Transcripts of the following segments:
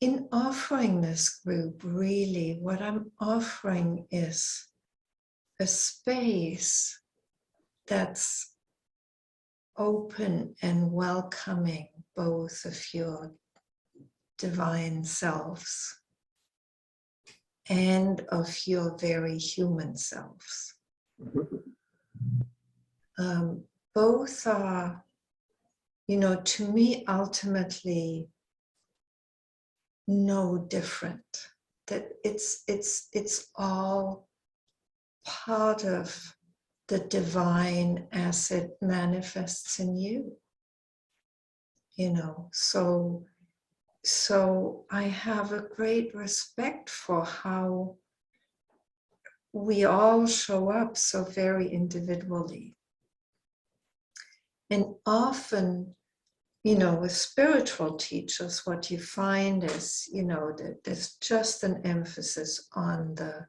in offering this group, really, what I'm offering is a space that's open and welcoming both of your divine selves and of your very human selves. Both are, to me, ultimately no different. That it's all part of the divine as it manifests in you. So I have a great respect for how we all show up so very individually. And often, with spiritual teachers, what you find is, that there's just an emphasis on the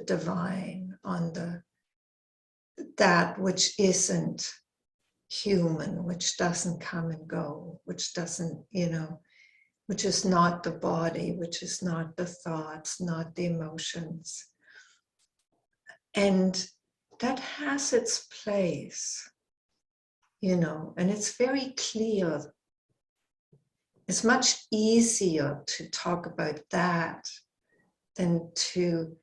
divine, on that which isn't human, which doesn't come and go, which doesn't, which is not the body, which is not the thoughts, not the emotions. And that has its place, and it's very clear. It's much easier to talk about that than to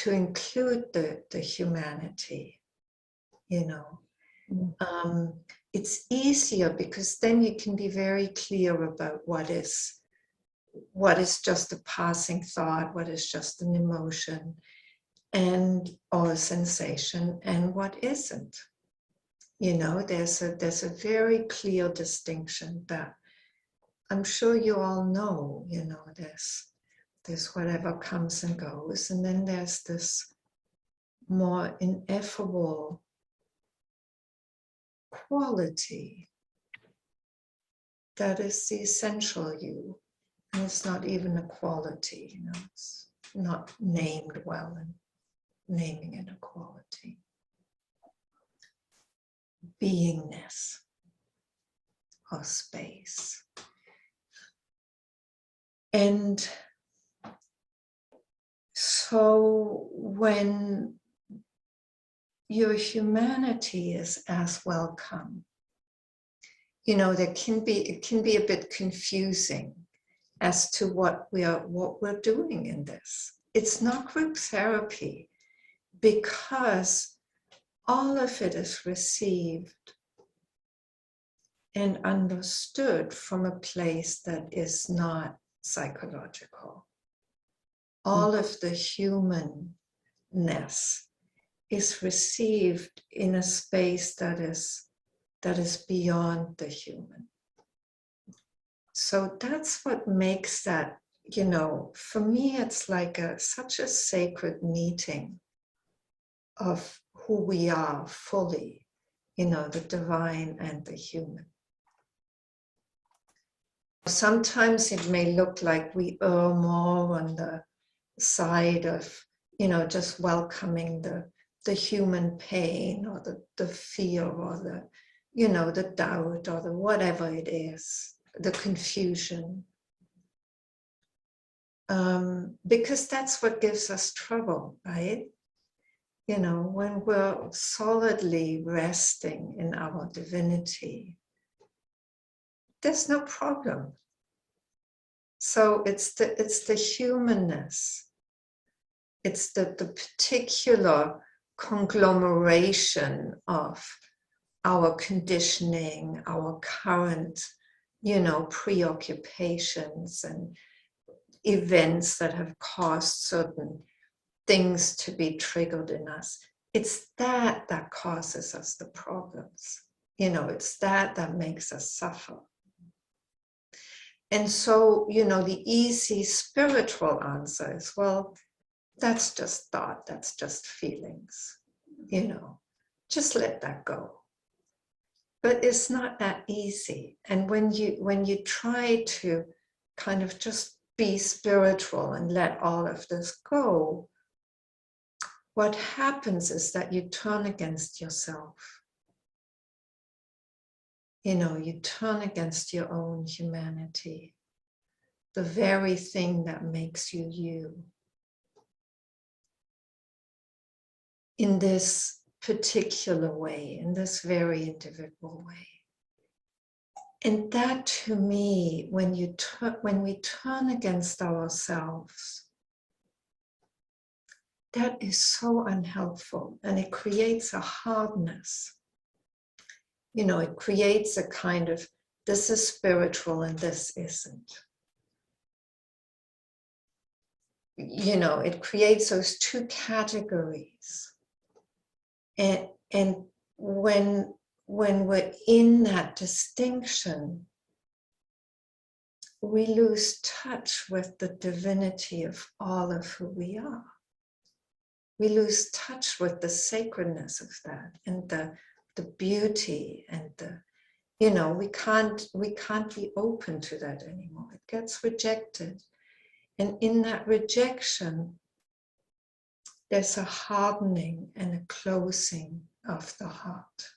include the humanity, It's easier because then you can be very clear about what is just a passing thought, what is just an emotion, or a sensation, and what isn't. There's a very clear distinction that I'm sure you all know. There's whatever comes and goes, and then there's this more ineffable quality that is the essential you. And it's not even a quality, it's not named well, and naming it a quality. Beingness or space. And so when your humanity is as welcome, it can be a bit confusing as to what we're doing in this. It's not group therapy because all of it is received and understood from a place that is not psychological. All of the humanness is received in a space that is beyond the human. So that's what makes that, for me, it's like such a sacred meeting of who we are fully, the divine and the human. Sometimes it may look like we err more on the side of, just welcoming the human pain or the fear or the doubt or the whatever it is, the confusion. Because that's what gives us trouble, right? When we're solidly resting in our divinity, there's no problem. So it's the humanness. It's the particular conglomeration of our conditioning, our current, preoccupations and events that have caused certain things to be triggered in us. It's that causes us the problems. It's that makes us suffer. And so, the easy spiritual answer is, well, that's just thought, that's just feelings, just let that go. But it's not that easy. And when you try to kind of just be spiritual and let all of this go, what happens is that you turn against yourself. You turn against your own humanity. the very thing that makes you you, in this particular way, in this very individual way. And that, to me, when we turn against ourselves, that is so unhelpful, and it creates a hardness. You know, it creates a kind of, this is spiritual and this isn't. You know, it creates those two categories. And when we're in that distinction, we lose touch with the divinity of all of who we are. We lose touch with the sacredness of that, and the beauty, and the, you know, we can't be open to that anymore. It gets rejected. And in that rejection, there's a hardening and a closing of the heart.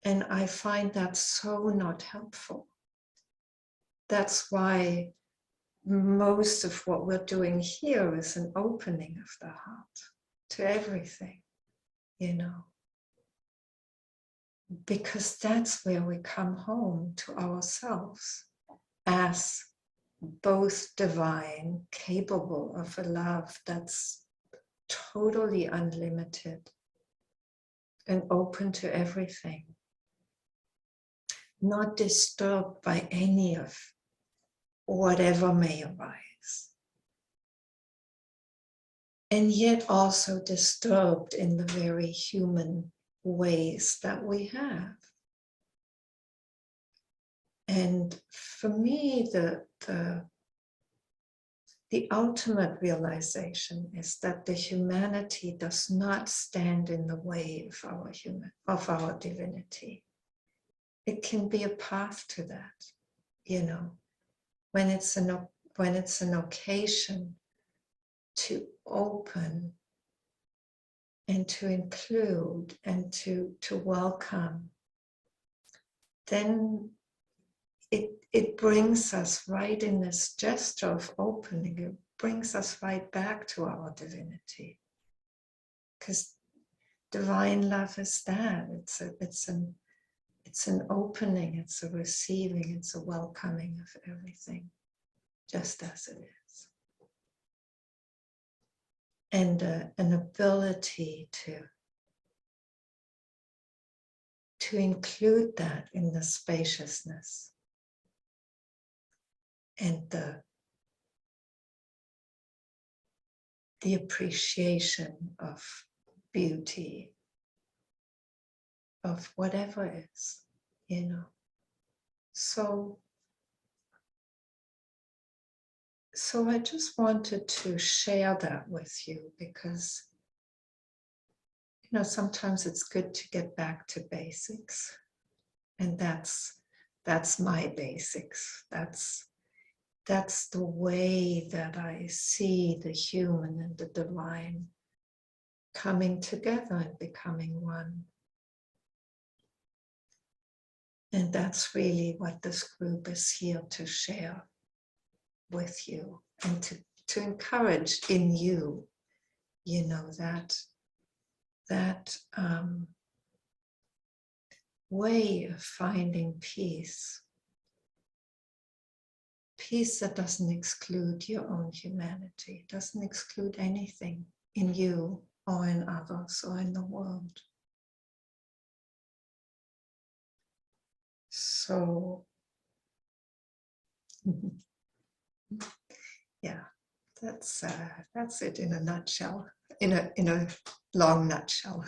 And I find that so not helpful. That's why most of what we're doing here is an opening of the heart to everything, you know. Because that's where we come home to ourselves as both divine, capable of a love that's totally unlimited and open to everything, not disturbed by any of whatever may arise, and yet also disturbed in the very human ways that we have. And for me, the ultimate realization is that the humanity does not stand in the way of our divinity. It can be a path to that, you know, when it's an occasion to open and to include and to welcome, then it brings us right in this gesture of opening. It brings us right back to our divinity, because divine love is that. It's an opening. It's a receiving. It's a welcoming of everything, just as it is, and an ability to include that in the spaciousness and the appreciation of beauty, of whatever is, you know. So I just wanted to share that with you, because, you know, sometimes it's good to get back to basics, and that's my basics. That's the way that I see the human and the divine coming together and becoming one. And that's really what this group is here to share with you, and to encourage in you, you know, that way of finding peace. Peace that doesn't exclude your own humanity, doesn't exclude anything in you or in others or in the world. So, yeah, that's it in a nutshell, in a long nutshell.